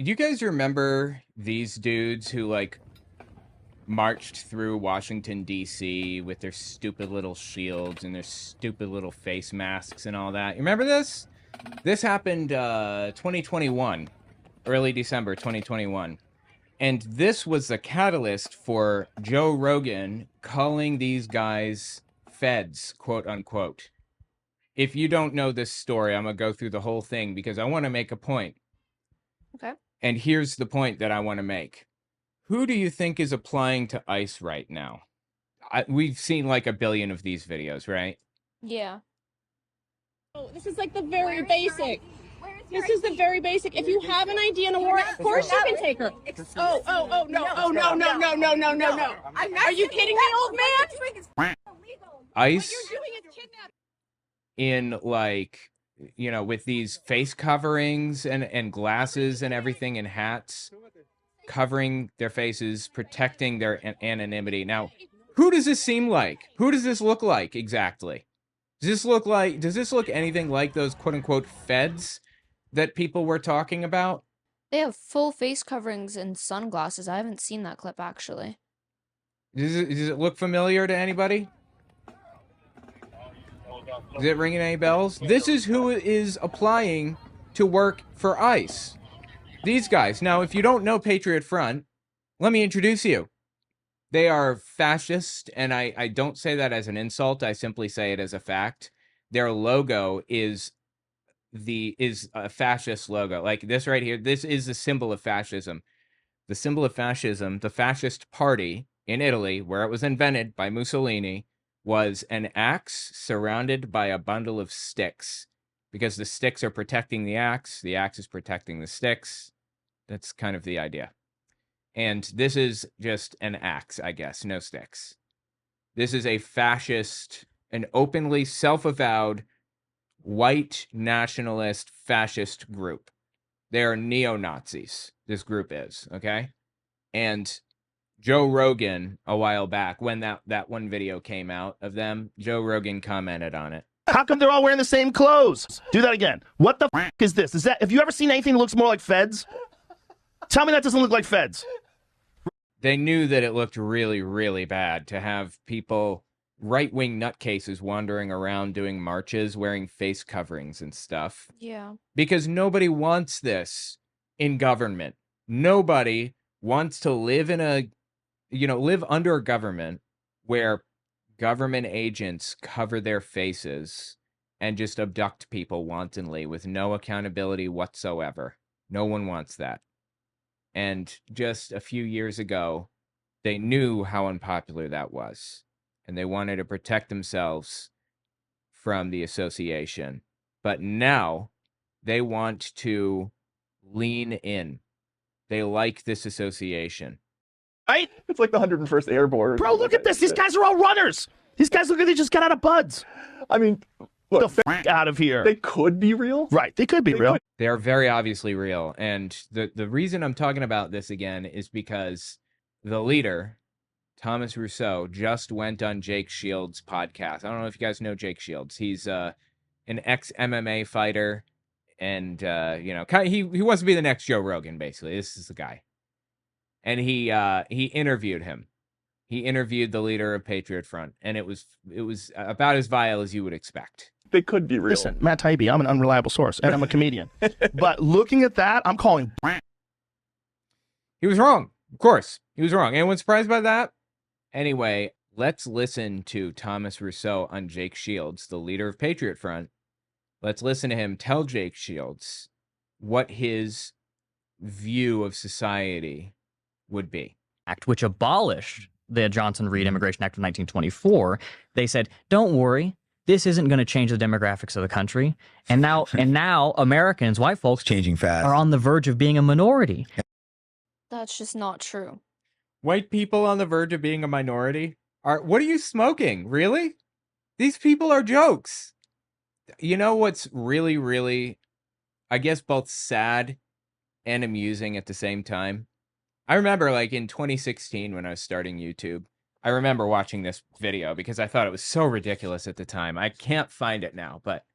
you guys remember these dudes who like marched through Washington D.C. with their stupid little shields and their stupid little face masks and all that? You remember this? This happened 2021, early December 2021. And this was the catalyst for Joe Rogan calling these guys feds, quote unquote. If you don't know this story, I'm going to go through the whole thing because I want to make a point. Okay. And here's the point that I want to make. Who do you think is applying to ICE right now? We've seen like a billion of these videos, right? Yeah. Oh, this is like the very basic. This is the very basic. If you have an ID and a warrant, of course you can take her. Oh, no. Are you kidding me, old man? ICE What you're doing is kidnapping. In like, you know, with these face coverings and glasses and everything and hats, covering their faces, protecting their anonymity. Now, who does this seem like? Who does this look like exactly? Does this look anything like those quote unquote feds that people were talking about? They have full face coverings and sunglasses. I haven't seen that clip actually. Does it look familiar to anybody? Is it ringing any bells? This is who is applying to work for ICE. These guys. Now, if you don't know Patriot Front, let me introduce you. They are fascist, and I don't say that as an insult. I simply say it as a fact. Their logo is a fascist logo. Like this right here, this is the symbol of fascism. The symbol of fascism, the fascist party in Italy, where it was invented by Mussolini, was an axe surrounded by a bundle of sticks. Because the sticks are protecting the axe is protecting the sticks. That's kind of the idea. And this is just an axe, I guess, no sticks. This is a fascist, an openly self-avowed white nationalist fascist group. They are neo-Nazis, this group is, okay? And Joe Rogan, a while back, when that one video came out of them, Joe Rogan commented on it. How come they're all wearing the same clothes? Do that again. What the f is this? Have you ever seen anything that looks more like feds? Tell me that doesn't look like feds. They knew that it looked really, really bad to have people, right-wing nutcases, wandering around doing marches, wearing face coverings and stuff. Yeah. Because nobody wants this in government. Nobody wants to live in a, live under a government where government agents cover their faces and just abduct people wantonly with no accountability whatsoever. No one wants that. And just a few years ago, they knew how unpopular that was. And they wanted to protect themselves from the association. But now they want to lean in. They like this association. Right? It's like the 101st Airborne. Bro, look at this. These guys are all runners. These guys look like they just got out of buds. I mean, look, The f out of here. they could be real. Right, they could be real. They are very obviously real. And the reason I'm talking about this again is because the leader, Thomas Rousseau, just went on Jake Shields' podcast. I don't know if you guys know Jake Shields. He's an ex-MMA fighter. And, he wants to be the next Joe Rogan, basically. This is the guy. And he interviewed him. He interviewed the leader of Patriot Front. And it was about as vile as you would expect. They could be real. Listen, Matt Taibbi, I'm an unreliable source, and I'm a comedian. But looking at that, I'm calling. He was wrong. Of course. He was wrong. Anyone surprised by that? Anyway, let's listen to Thomas Rousseau on Jake Shields, the leader of Patriot Front. Let's listen to him tell Jake Shields what his view of society would be. Act, which abolished the Johnson-Reed Immigration Act of 1924. They said, don't worry, this isn't going to change the demographics of the country. And now Americans, white folks, changing fast, are on the verge of being a minority. That's just not true. White people on the verge of being a minority? What are you smoking? Really? These people are jokes. You know what's really, really, I guess, both sad and amusing at the same time? I remember, like, in 2016 when I was starting YouTube, I remember watching this video because I thought it was so ridiculous at the time. I can't find it now, but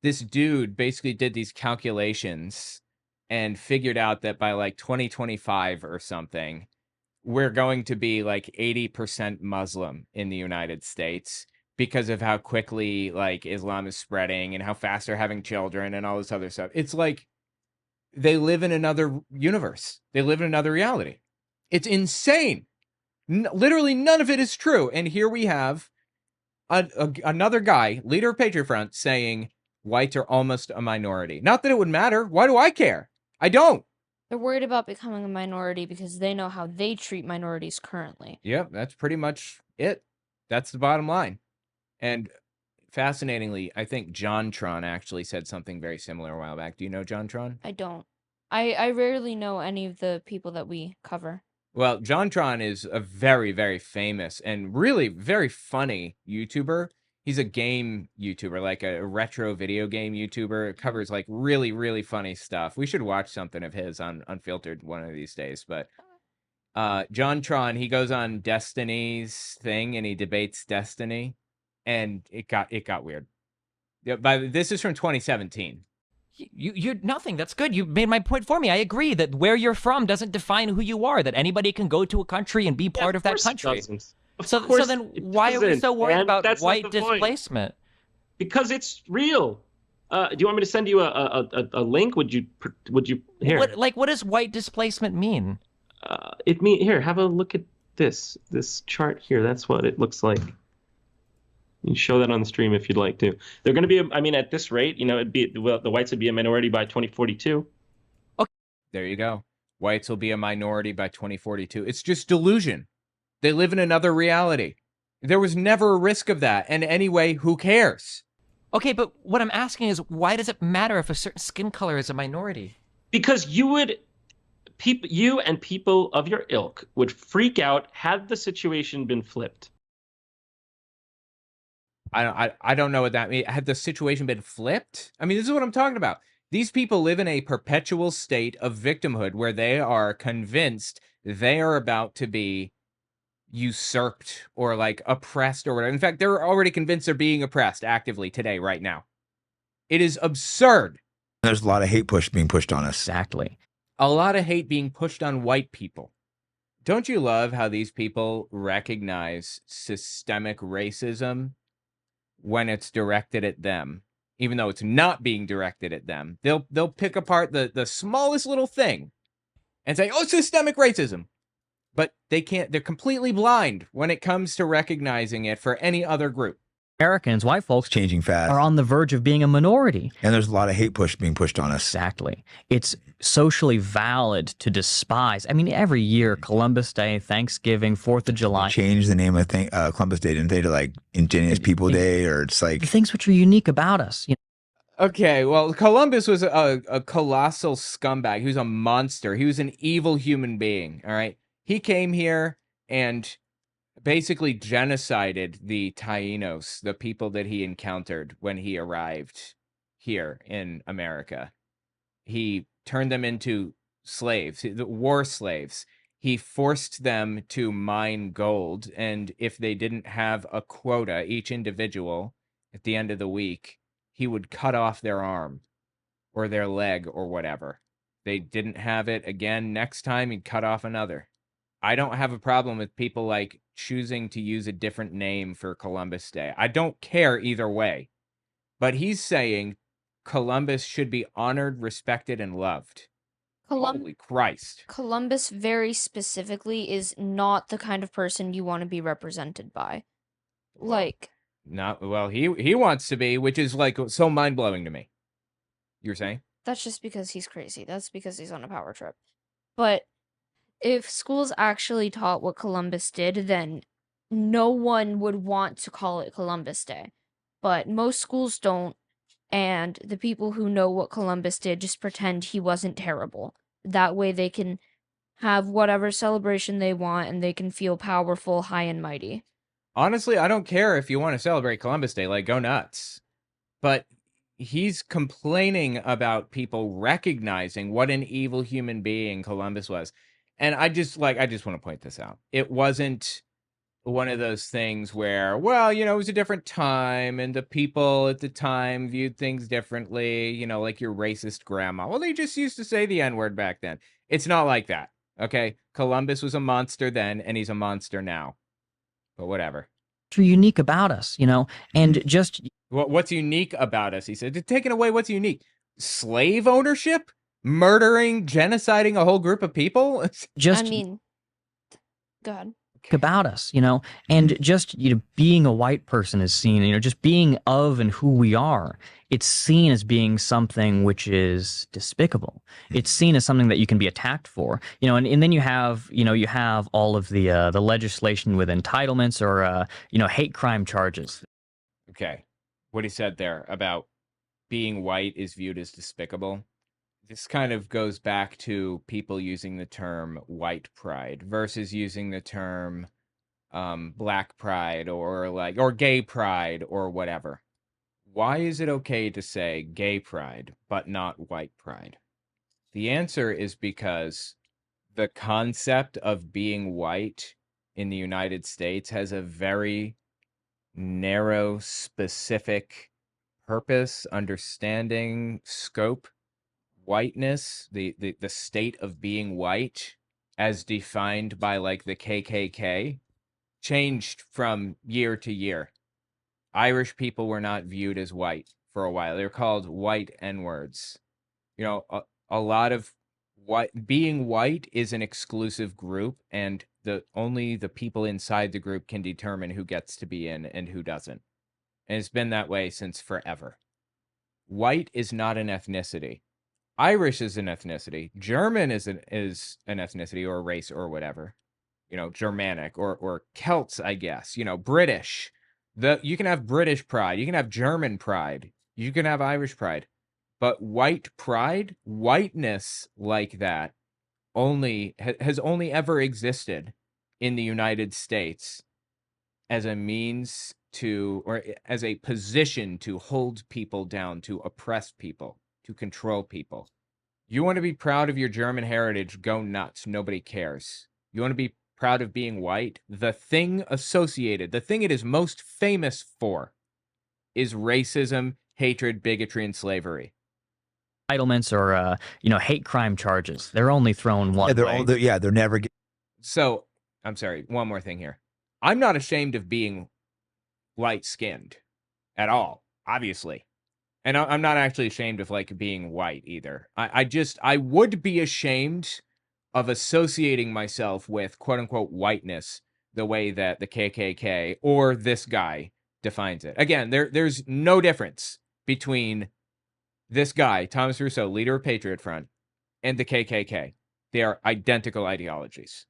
this dude basically did these calculations and figured out that by like 2025 or something, we're going to be like 80% Muslim in the United States because of how quickly like Islam is spreading and how fast they're having children and all this other stuff. It's like they live in another universe. They live in another reality. It's insane. Literally none of it is true. And here we have another guy, leader of Patriot Front, saying whites are almost a minority. Not that it would matter. Why do I care? I don't. They're worried about becoming a minority because they know how they treat minorities currently. Yep, that's pretty much it. That's the bottom line. And fascinatingly, I think JonTron actually said something very similar a while back. Do you know JonTron? I don't. I rarely know any of the people that we cover. Well, JonTron is a very, very famous and really very funny YouTuber. He's a game YouTuber, like a retro video game YouTuber. It covers like really, really funny stuff. We should watch something of his on Unfiltered one of these days. But JonTron, he goes on Destiny's thing and he debates Destiny, and it got weird. Yeah, this is from 2017. You're nothing. That's good. You made my point for me. I agree that where you're from doesn't define who you are. That anybody can go to a country and be part of that country. So then why are we so worried about white displacement? Because it's real. Do you want me to send you a link? Would you here? What does white displacement mean? Here, have a look at this chart here. That's what it looks like. You can show that on the stream if you'd like to. They're going to be, I mean, at this rate, you know, the whites would be a minority by 2042. Okay. There you go. Whites will be a minority by 2042. It's just delusion. They live in another reality. There was never a risk of that. And anyway, who cares? Okay, but what I'm asking is, why does it matter if a certain skin color is a minority? Because you and people of your ilk would freak out had the situation been flipped. I don't know what that means. Had the situation been flipped? I mean, this is what I'm talking about. These people live in a perpetual state of victimhood where they are convinced they are about to be usurped or like oppressed or whatever. In fact, they're already convinced they're being oppressed actively today, right now. It is absurd. There's a lot of hate being pushed on us. Exactly. A lot of hate being pushed on white people. Don't you love how these people recognize systemic racism when it's directed at them, even though it's not being directed at them? They'll pick apart the smallest little thing and say, oh, systemic racism. But they can't, they're completely blind when it comes to recognizing it for any other group. Americans, white folks, Changing fast. are on the verge of being a minority. And there's a lot of hate being pushed on us. Exactly. It's socially valid to despise. I mean, every year, Columbus Day, Thanksgiving, 4th of July. Change the name of Columbus Day, didn't they, to like Indigenous People Day, or it's like The things which are unique about us. You Okay, well, Columbus was a colossal scumbag. He was a monster. He was an evil human being, all right? He came here and basically genocided the Taínos, the people that he encountered when he arrived here in America. He turned them into slaves, war slaves. He forced them to mine gold, and if they didn't have a quota, each individual, at the end of the week, he would cut off their arm or their leg or whatever. They didn't have it again. Next time, he'd cut off another. I don't have a problem with people like choosing to use a different name for Columbus Day. I don't care either way. But he's saying Columbus should be honored, respected, and loved. Holy Christ. Columbus very specifically is not the kind of person you want to be represented by. Like, Not well, he wants to be, which is like so mind-blowing to me. You're saying? that's just because he's crazy. That's because he's on a power trip. But if schools actually taught what Columbus did, then no one would want to call it Columbus Day. But most schools don't, and the people who know what Columbus did just pretend he wasn't terrible. That way they can have whatever celebration they want and they can feel powerful, high and mighty. Honestly, I don't care if you want to celebrate Columbus Day, like, go nuts. But he's complaining about people recognizing what an evil human being Columbus was. And I just want to point this out. It wasn't one of those things where, well, it was a different time and the people at the time viewed things differently, like your racist grandma. Well, they just used to say the N-word back then. It's not like that, okay? Columbus was a monster then, and he's a monster now. But whatever. Unique about us, and just what's unique about us, he said. Taking away what's unique. Slave ownership? Murdering, genociding a whole group of people? Just I mean, God. about us, and just being a white person is seen, just being of and who we are, it's seen as being something which is despicable. It's seen as something that you can be attacked for, and then you have all of the legislation with entitlements or hate crime charges. Okay, what he said there about being white is viewed as despicable. This kind of goes back to people using the term white pride versus using the term black pride or gay pride or whatever. Why is it okay to say gay pride but not white pride? The answer is because the concept of being white in the United States has a very narrow, specific purpose, understanding, scope. Whiteness, the state of being white as defined by like the KKK, changed from year to year. Irish people were not viewed as white for a while. They're called white N-words. A lot of being white is an exclusive group, and only the people inside the group can determine who gets to be in and who doesn't. And it's been that way since forever. White is not an ethnicity. Irish is an ethnicity. German is an ethnicity or a race or whatever. Germanic or Celts, I guess. British. You can have British pride. You can have German pride. You can have Irish pride. But white pride, whiteness like that, has only ever existed in the United States as a means to, or as a position to hold people down, to oppress people, to control people. You want to be proud of your German heritage, go nuts. Nobody cares. You want to be proud of being white? The thing associated, the thing it is most famous for is racism, hatred, bigotry, and slavery. Entitlements or, hate crime charges. They're only thrown one way. They're never... So, I'm sorry, one more thing here. I'm not ashamed of being light-skinned at all, obviously. And I'm not actually ashamed of like being white either. I would be ashamed of associating myself with quote unquote whiteness the way that the KKK or this guy defines it. Again, there's no difference between this guy, Thomas Rousseau, leader of Patriot Front, and the KKK. They are identical ideologies.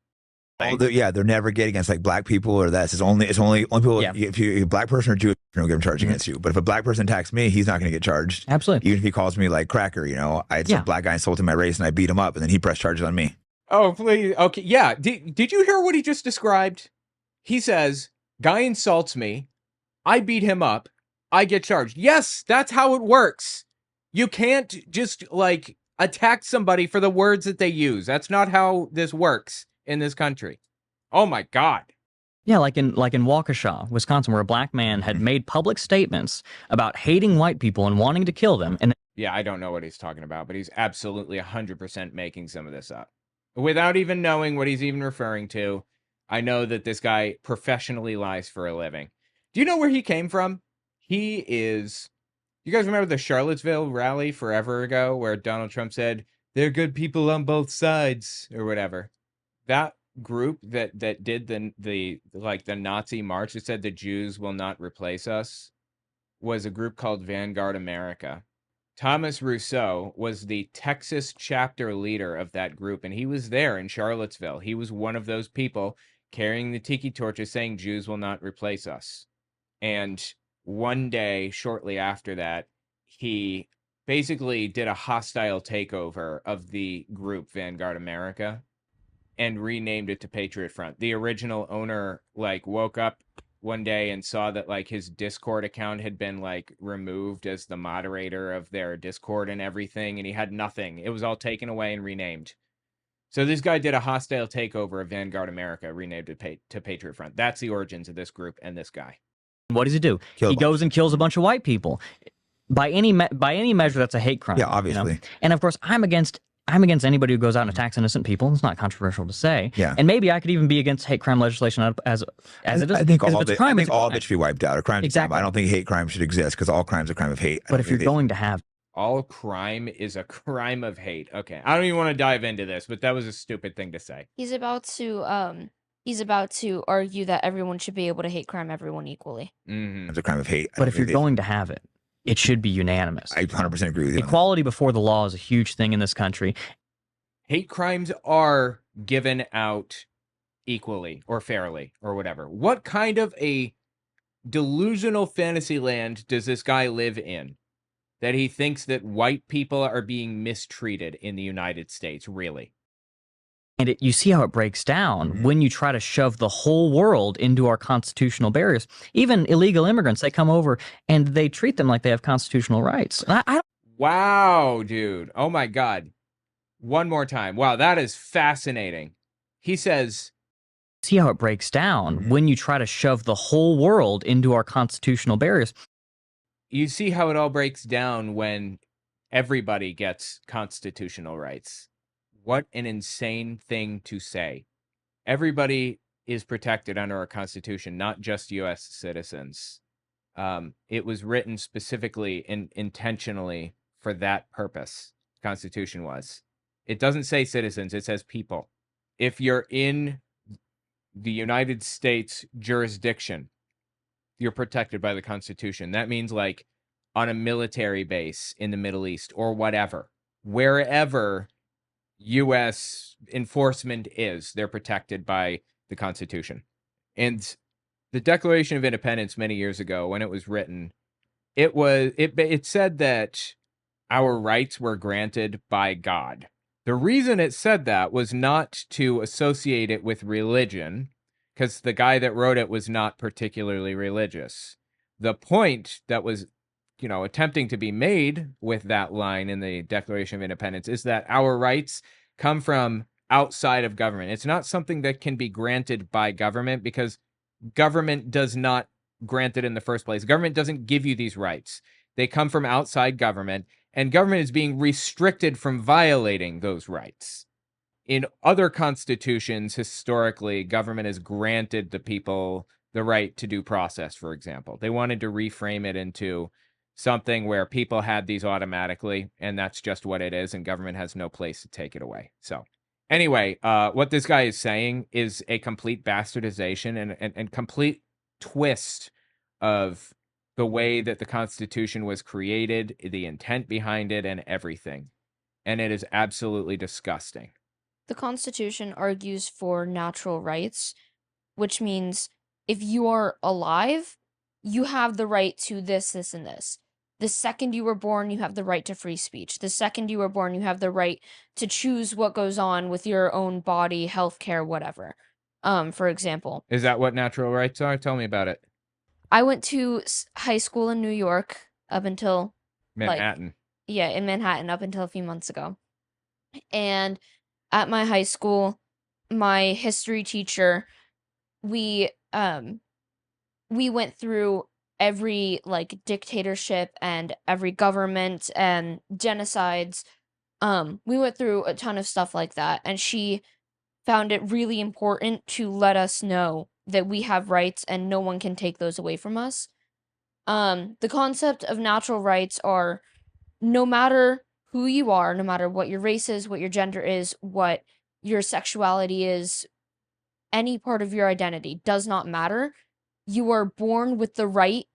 They're never getting against like black people or that. It's only people. Yeah. If you're a black person or Jewish, no get him charged against you. But if a black person attacks me, he's not going to get charged. Absolutely. Even if he calls me like cracker, it's a black guy insulting my race and I beat him up and then he pressed charges on me. Oh, please. Okay. Yeah. Did you hear what he just described? He says, guy insults me. I beat him up. I get charged. Yes, that's how it works. You can't just like attack somebody for the words that they use. That's not how this works in this country. Oh my God. Yeah, like in Waukesha, Wisconsin, where a black man had made public statements about hating white people and wanting to kill them. And yeah, I don't know what he's talking about, but he's absolutely 100% making some of this up. Without even knowing what he's even referring to, I know that this guy professionally lies for a living. Do you know where he came from? You guys remember the Charlottesville rally forever ago where Donald Trump said, they're good people on both sides or whatever? That group that did the Nazi march that said the Jews will not replace us was a group called Vanguard America. Thomas Rousseau was the Texas chapter leader of that group, and he was there in Charlottesville. He was one of those people carrying the tiki torches saying Jews will not replace us. And one day, shortly after that, he basically did a hostile takeover of the group Vanguard America and renamed it to Patriot Front. The original owner woke up one day and saw that his Discord account had been removed as the moderator of their Discord and everything, and he had nothing. It was all taken away and renamed. So this guy did a hostile takeover of Vanguard America, renamed it to Patriot Front. That's the origins of this group and this guy. What does he do? He goes and kills a bunch of white people. By any measure, that's a hate crime. Yeah, obviously. You know? And of course, I'm against anybody who goes out and attacks innocent people. It's not controversial to say. Yeah. And maybe I could even be against hate crime legislation as it is. I think all of of it should be wiped out. A crime, exactly. I don't think hate crime should exist because all crimes are a crime of hate. But if you're going to have all crime is a crime of hate. Okay, I don't even want to dive into this, but that was a stupid thing to say. He's about to argue that everyone should be able to hate crime everyone equally. It's a crime of hate. But if you're going to have it, it should be unanimous. I 100% agree with you. Equality before the law is a huge thing in this country. Hate crimes are given out equally or fairly or whatever. What kind of a delusional fantasy land does this guy live in that he thinks that white people are being mistreated in the United States, really? And you see how it breaks down when you try to shove the whole world into our constitutional barriers. Even illegal immigrants, they come over and they treat them like they have constitutional rights. Wow, dude. Oh my God. One more time. Wow, that is fascinating. He says, see how it breaks down when you try to shove the whole world into our constitutional barriers. You see how it all breaks down when everybody gets constitutional rights. What an insane thing to say. Everybody is protected under our Constitution, not just U.S. citizens. It was written specifically and intentionally for that purpose. The Constitution was. It doesn't say citizens, it says people. If you're in the United States jurisdiction, you're protected by the Constitution. That means like on a military base in the Middle East or whatever, wherever U.S. enforcement is, they're protected by the Constitution. And the Declaration of Independence many years ago, when it was written, it said that our rights were granted by God. The reason it said that was not to associate it with religion, because the guy that wrote it was not particularly religious. The point that was, attempting to be made with that line in the Declaration of Independence is that our rights come from outside of government. It's not something that can be granted by government because government does not grant it in the first place. Government doesn't give you these rights. They come from outside government, and government is being restricted from violating those rights. In other constitutions, historically, government has granted the people the right to due process, for example. They wanted to reframe it into something where people had these automatically, and that's just what it is, and government has no place to take it away. So anyway, what this guy is saying is a complete bastardization and complete twist of the way that the Constitution was created, the intent behind it, and everything. And it is absolutely disgusting. The Constitution argues for natural rights, which means if you are alive, you have the right to this, this, and this. The second you were born, you have the right to free speech. The second you were born, you have the right to choose what goes on with your own body, healthcare, whatever. For example. Is that what natural rights are? Tell me about it. I went to high school in New York up until Manhattan. In Manhattan up until a few months ago. And at my high school, my history teacher, we went through every dictatorship and every government and genocides. We went through a ton of stuff like that, and she found it really important to let us know that we have rights and no one can take those away from us. The concept of natural rights are no matter who you are, no matter what your race is, what your gender is, what your sexuality is, any part of your identity does not matter. You are born with the right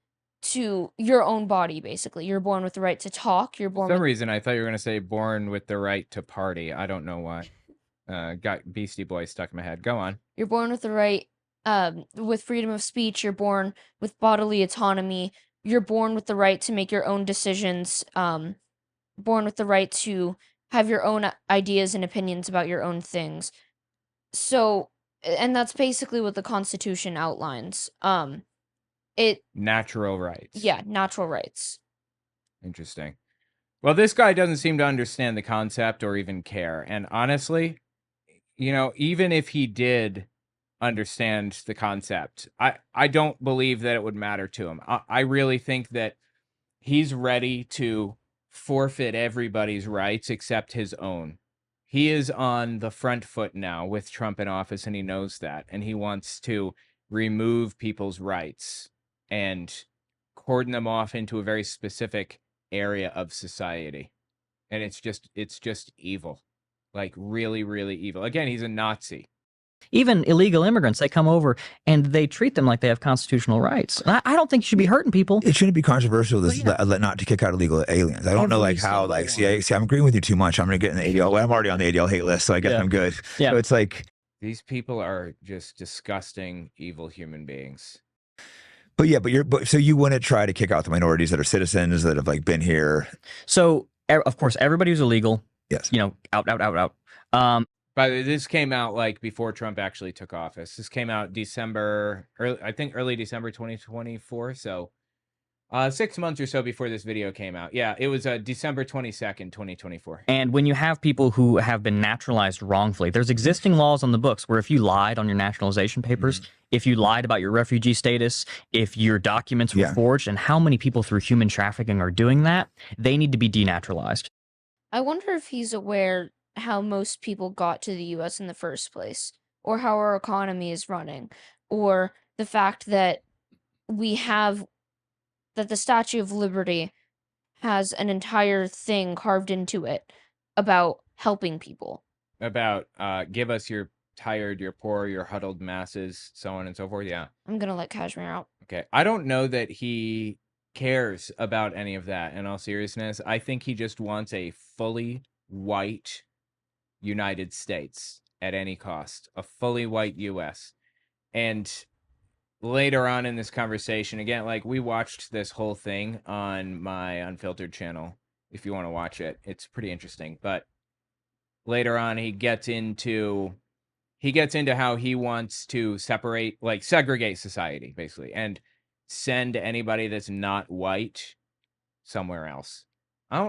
to your own body, basically. You're born with the right to talk. You're born For some reason, I thought you were going to say born with the right to party. I don't know why. Got Beastie Boys stuck in my head. Go on. You're born with the right, with freedom of speech. You're born with bodily autonomy. You're born with the right to make your own decisions. Born with the right to have your own ideas and opinions about your own things. So, and that's basically what the Constitution outlines. Natural rights. Yeah, natural rights. Interesting. Well, this guy doesn't seem to understand the concept or even care. And honestly, you know, even if he did understand the concept, I don't believe that it would matter to him. I really think that he's ready to forfeit everybody's rights except his own. He is on the front foot now with Trump in office, and he knows that, and he wants to remove people's rights and cordon them off into a very specific area of society. And it's just evil. Like really, really evil. Again, he's a Nazi. Even illegal immigrants, they come over and they treat them like they have constitutional rights. And I don't think you should be hurting people. It shouldn't be controversial not to kick out illegal aliens. I don't know like how like see I'm agreeing with you too much. I'm gonna get in the ADL. Well, I'm already on the ADL hate list, so I guess I'm good. Yeah. So it's like these people are just disgusting, evil human beings. But so you wouldn't try to kick out the minorities that are citizens that have like been here. So of course everybody who's illegal. Yes. You know, out. By the way, this came out like before Trump actually took office. This came out early December 2024. So 6 months or so before this video came out. Yeah, it was December 22nd, 2024. And when you have people who have been naturalized wrongfully, there's existing laws on the books where if you lied on your naturalization papers, if you lied about your refugee status, if your documents were forged, and how many people through human trafficking are doing that, they need to be denaturalized. I wonder if he's aware how most people got to the US in the first place, or how our economy is running, or the fact that that the Statue of Liberty has an entire thing carved into it about helping people. About give us your tired, your poor, your huddled masses, so on and so forth. Yeah. I'm gonna let Kashmir out. Okay. I don't know that he cares about any of that, in all seriousness. I think he just wants a fully white United States at any cost, a fully white US. And later on in this conversation, again, like we watched this whole thing on my Unfiltered channel. If you want to watch it, it's pretty interesting. But later on, he gets into how he wants to separate, like segregate society, basically, and send anybody that's not white somewhere else. I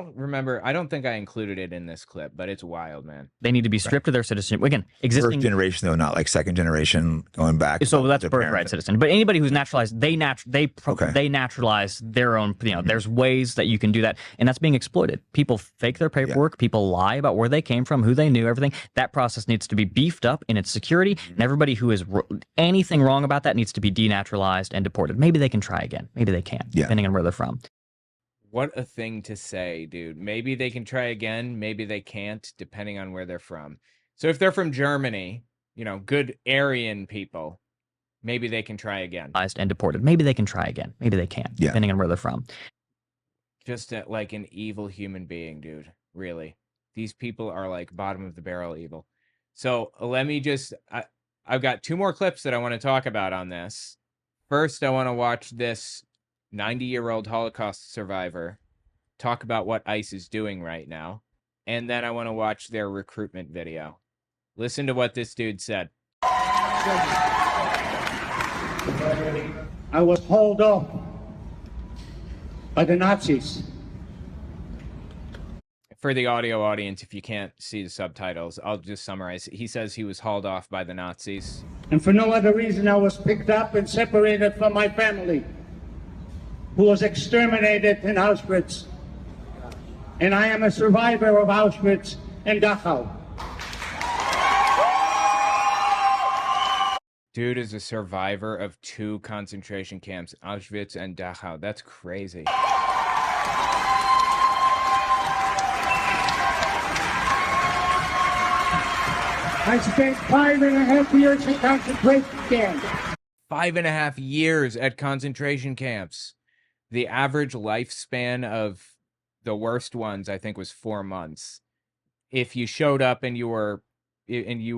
don't think I included it in this clip, but it's wild, man. They need to be stripped of their citizenship. Again, existing first generation though, not like second generation going back. So that's birthright citizen. But anybody who's naturalized, they naturalize their own. You know, there's ways that you can do that, and that's being exploited. People fake their paperwork. People lie about where they came from, who they knew, everything. That process needs to be beefed up in its security, and everybody who is anything wrong about that needs to be denaturalized and deported. Maybe they can try again. Maybe they can't, depending on where they're from. What a thing to say, dude. Maybe they can try again. Maybe they can't, depending on where they're from. So if they're from Germany, you know, good Aryan people, maybe they can try again. And deported. Maybe they can try again. Maybe they can't, depending on where they're from. Just like an evil human being, dude. Really. These people are like bottom of the barrel evil. So let me I've got 2 more clips that I want to talk about on this. First, I want to watch this 90-year-old Holocaust survivor talk about what ICE is doing right now. And then I want to watch their recruitment video. Listen to what this dude said. I was hauled off by the Nazis. For the audio audience, if you can't see the subtitles, I'll just summarize. He says he was hauled off by the Nazis. And for no other reason, I was picked up and separated from my family, who was exterminated in Auschwitz. And I am a survivor of Auschwitz and Dachau. Dude is a survivor of 2 concentration camps, Auschwitz and Dachau. That's crazy. I spent 5.5 years in concentration camps. 5.5 years at concentration camps. The average lifespan of the worst ones, I think, was 4 months. If you showed up and you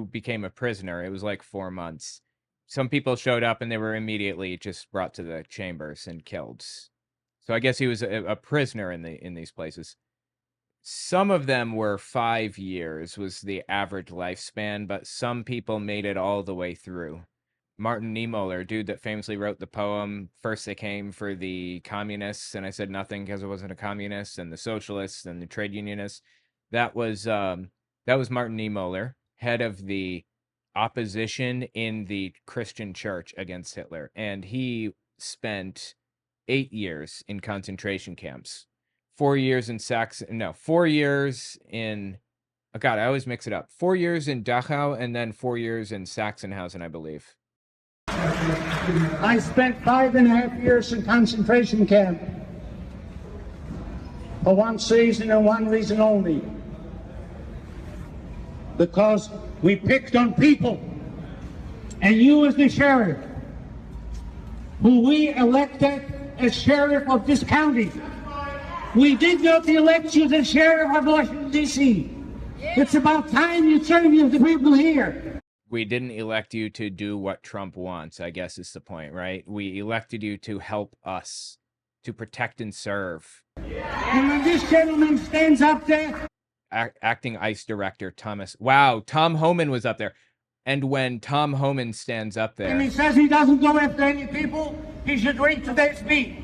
became a prisoner, it was like 4 months. Some people showed up and they were immediately just brought to the chambers and killed. So I guess he was a prisoner in these places. Some of them were 5 years was the average lifespan, but some people made it all the way through. Martin Niemöller, dude that famously wrote the poem, First They Came for the Communists, and I Said Nothing because I wasn't a communist, and the Socialists and the Trade Unionists. That was Martin Niemöller. head of the opposition in the Christian church against Hitler, and he spent 8 years in concentration camps, 4 years in 4 years in, oh God, I always mix it up. 4 years in Dachau and then 4 years in Sachsenhausen, I believe. I spent 5.5 years in concentration camp for one season and one reason only. Because we picked on people, and you as the sheriff, who we elected as sheriff of this county. We did not elect you as sheriff of Washington, D.C. It's about time you serve the people here. We didn't elect you to do what Trump wants, I guess is the point, right? We elected you to help us, to protect and serve. And when this gentleman stands up there... Acting ICE Director Thomas... Wow, Tom Homan was up there. And when Tom Homan stands up there... And he says he doesn't go after any people, he should read today's Beat.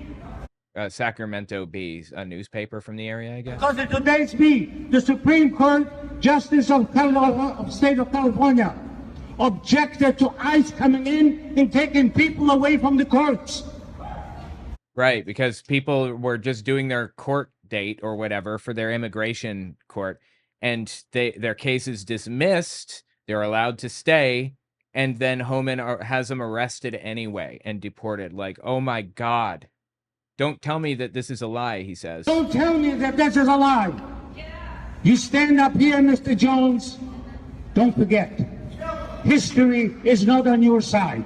Sacramento Bee, a newspaper from the area, I guess. Because in today's Beat, the Supreme Court Justice of State of California objected to ICE coming in and taking people away from the courts. Right, because people were just doing their court date or whatever for their immigration court, and their case is dismissed, they're allowed to stay, and then Homan has them arrested anyway and deported. Like, oh my God. Don't tell me that this is a lie, he says. Don't tell me that this is a lie. You stand up here, Mr. Jones. Don't forget, history is not on your side.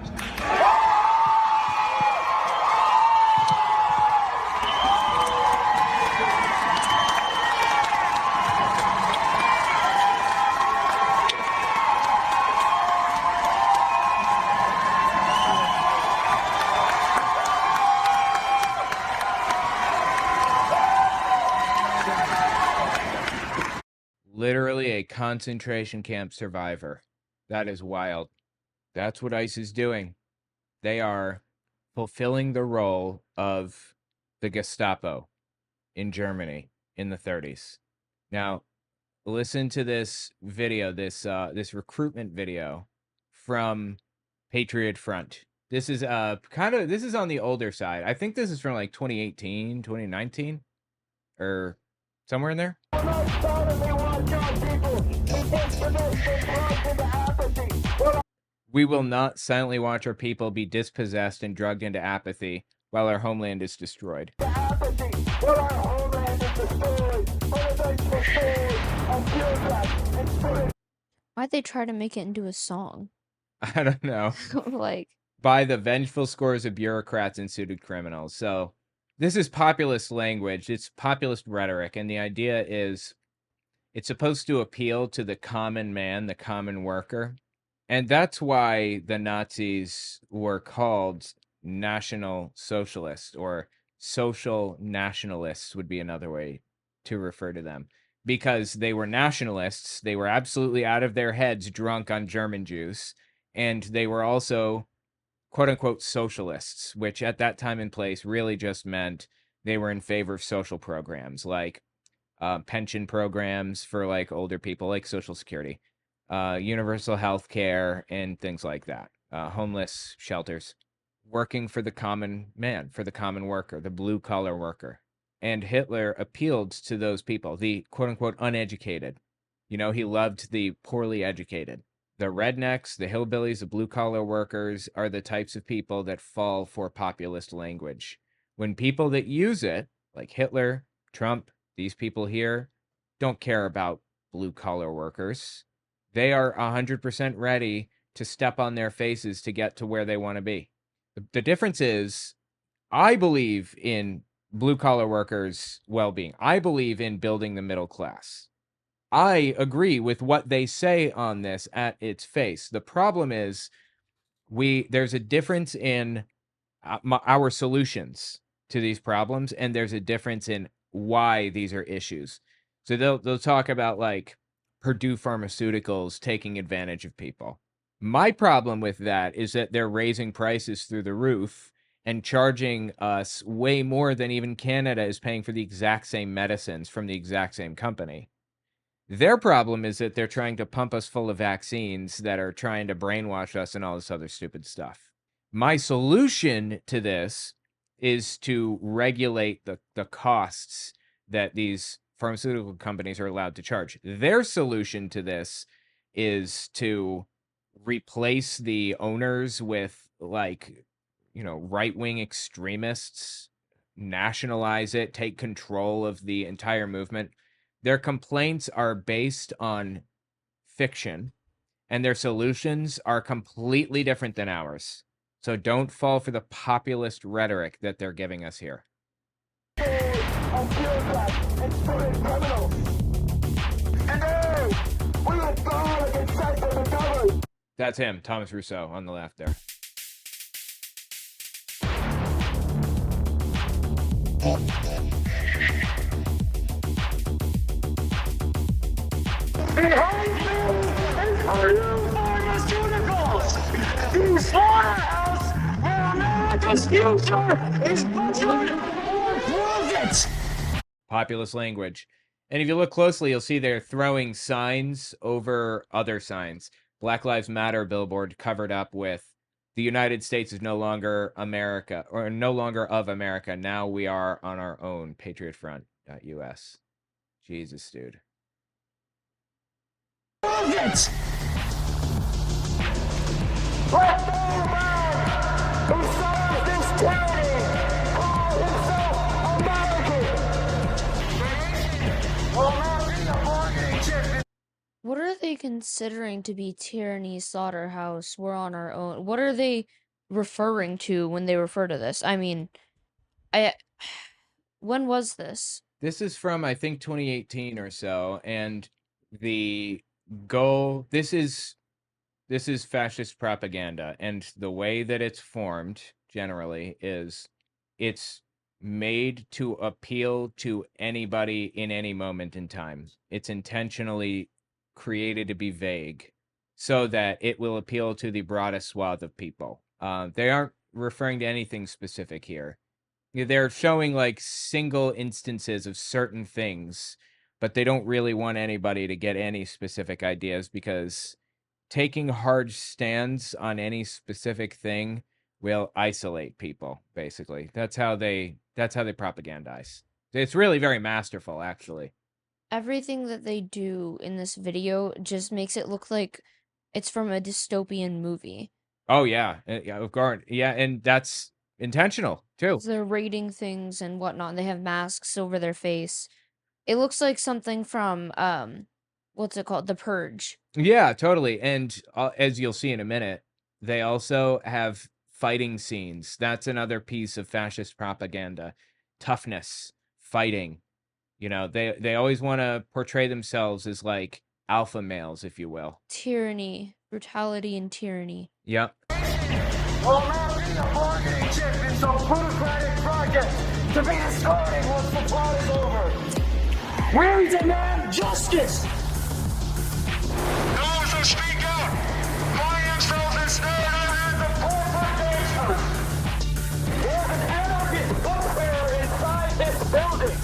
Literally a concentration camp survivor. That is wild. That's what ICE is doing. They are fulfilling the role of the Gestapo in Germany in the 30s. Now, listen to this video, this recruitment video from Patriot Front. This is this is on the older side. I think this is from like 2018, 2019, or somewhere in there. We will not silently watch our people be dispossessed and drugged into apathy while our homeland is destroyed. Why'd they try to make it into a song? I don't know. Like, by the vengeful scores of bureaucrats and suited criminals. So this is populist language. It's populist rhetoric. And the idea is it's supposed to appeal to the common man, the common worker. And that's why the Nazis were called National Socialists, or social nationalists would be another way to refer to them. Because they were nationalists, they were absolutely out of their heads drunk on German juice, and they were also quote-unquote socialists, which at that time and place really just meant they were in favor of social programs, like pension programs for like older people, like Social Security, universal health care, and things like that, homeless shelters, working for the common man, for the common worker, the blue-collar worker. And Hitler appealed to those people, the quote-unquote uneducated. You know, he loved the poorly educated. The rednecks, the hillbillies, the blue-collar workers are the types of people that fall for populist language. When people that use it, like Hitler, Trump, these people here, don't care about blue-collar workers, they are 100% ready to step on their faces to get to where they want to be. The difference is, I believe in blue-collar workers' well-being. I believe in building the middle class. I agree with what they say on this at its face. The problem is there's a difference in our solutions to these problems, and there's a difference in why these are issues. So they'll talk about like Purdue Pharmaceuticals taking advantage of people. My problem with that is that they're raising prices through the roof and charging us way more than even Canada is paying for the exact same medicines from the exact same company. Their problem is that they're trying to pump us full of vaccines that are trying to brainwash us and all this other stupid stuff. My solution to this is to regulate the costs that these pharmaceutical companies are allowed to charge. Their solution to this is to replace the owners with, like, you know, right-wing extremists, nationalize it, take control of the entire movement. Their complaints are based on fiction, and their solutions are completely different than ours. So don't fall for the populist rhetoric that they're giving us here. That's him, Thomas Rousseau, on the left there. Behind me is new pharmaceuticals! The slaughterhouse where America's future is butchered or closed! Populist language. And if you look closely, you'll see they're throwing signs over other signs. Black Lives Matter billboard covered up with "The United States is no longer America," or "no longer of America. Now we are on our own." Patriot Front.us. Jesus, dude. It! Let no man who serves this tyranny call himself American! Will not be a bargaining chip. What are they considering to be tyranny, slaughterhouse, we're on our own? What are they referring to when they refer to this? I mean, when was this? This is from, I think, 2018 or so, and the goal, this is fascist propaganda, and the way that it's formed generally is it's made to appeal to anybody in any moment in time. It's intentionally created to be vague so that it will appeal to the broadest swath of people. They aren't referring to anything specific here. They're showing like single instances of certain things, but they don't really want anybody to get any specific ideas, because taking hard stands on any specific thing will isolate people, basically. That's how they propagandize. It's really very masterful, actually. Everything that they do in this video just makes it look like it's from a dystopian movie. Oh, yeah. Yeah, of course. Yeah, and that's intentional, too. They're raiding things and whatnot, and they have masks over their face. It looks like something from, what's it called? The Purge. Yeah, totally. And as you'll see in a minute, they also have fighting scenes. That's another piece of fascist propaganda. Toughness, fighting. You know, they always want to portray themselves as like alpha males, if you will. Tyranny, brutality, and tyranny. Yep. Will not be a bargaining chip in some plutocratic project to be discarded once the plot is over. We demand justice! Those who speak out find themselves ensnared under the corporation. There's an anarchist book fair inside this building.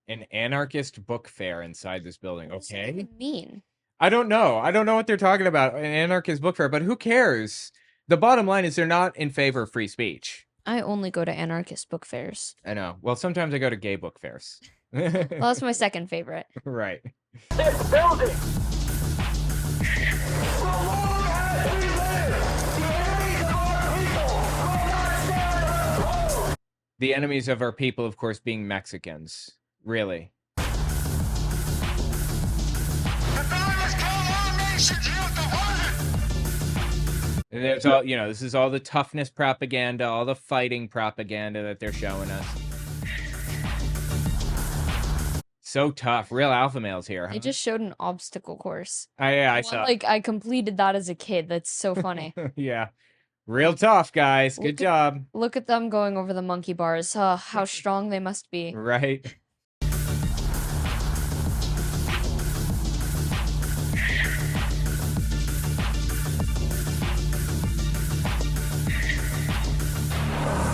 An anarchist book fair inside this building. Okay. What does that even mean? I don't know. I don't know what they're talking about. An anarchist book fair, but who cares? The bottom line is they're not in favor of free speech. I only go to anarchist book fairs. I know. Well, sometimes I go to gay book fairs. Well, that's my second favorite. Right. This building. For long as we live, the enemies of our people will not stand unopposed. The enemies of our people, of course, being Mexicans. Really. The founders called all nations youth to order. And there's all, you know, this is all the toughness propaganda, all the fighting propaganda that they're showing us. So tough. Real alpha males here, huh? They just showed an obstacle course. I saw. Like, I completed that as a kid. That's so funny. Yeah. Real tough, guys. Good job. Look at them going over the monkey bars. How strong they must be. Right.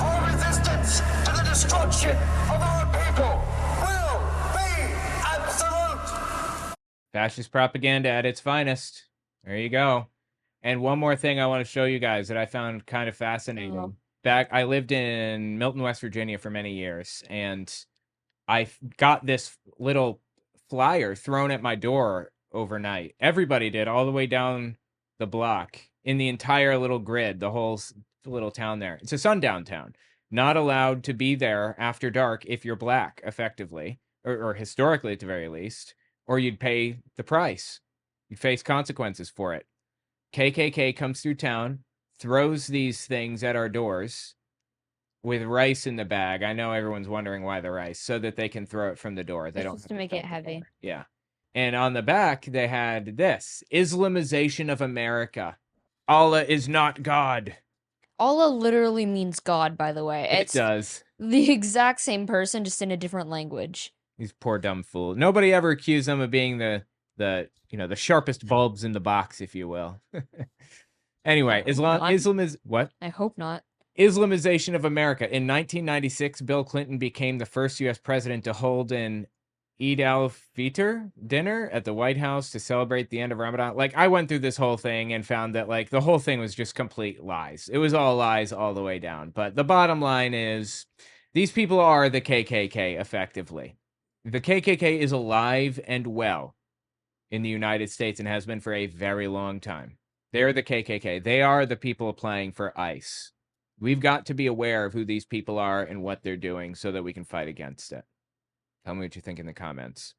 Our resistance to the destruction of our people will be absolute. Fascist propaganda at its finest. There you go. And one more thing I want to show you guys that I found kind of fascinating. I lived in Milton, West Virginia for many years, and I got this little flyer thrown at my door overnight. Everybody did, all the way down the block, in the entire little grid, the whole little town there. It's a sundown town. Not allowed to be there after dark if you're black, effectively, or historically at the very least, or you'd pay the price. You'd face consequences for it. KKK comes through town, throws these things at our doors with rice in the bag. I know everyone's wondering why the rice, so that they can throw it from the door. They don't just to make it heavy. Yeah. And on the back, they had this: Islamization of America. Allah is not God. Allah literally means God, by the way. It does. The exact same person, just in a different language. These poor dumb fools. Nobody ever accused them of being the sharpest bulbs in the box, if you will. Anyway, Islam is what? I hope not. Islamization of America. In 1996, Bill Clinton became the first U.S. president to hold an Eid al-Fitr dinner at the White House to celebrate the end of Ramadan. Like, I went through this whole thing and found that, like, the whole thing was just complete lies. It was all lies all the way down. But the bottom line is, these people are the KKK, effectively. The KKK is alive and well in the United States and has been for a very long time. They're the KKK. They are the people applying for ICE. We've got to be aware of who these people are and what they're doing so that we can fight against it. Tell me what you think in the comments.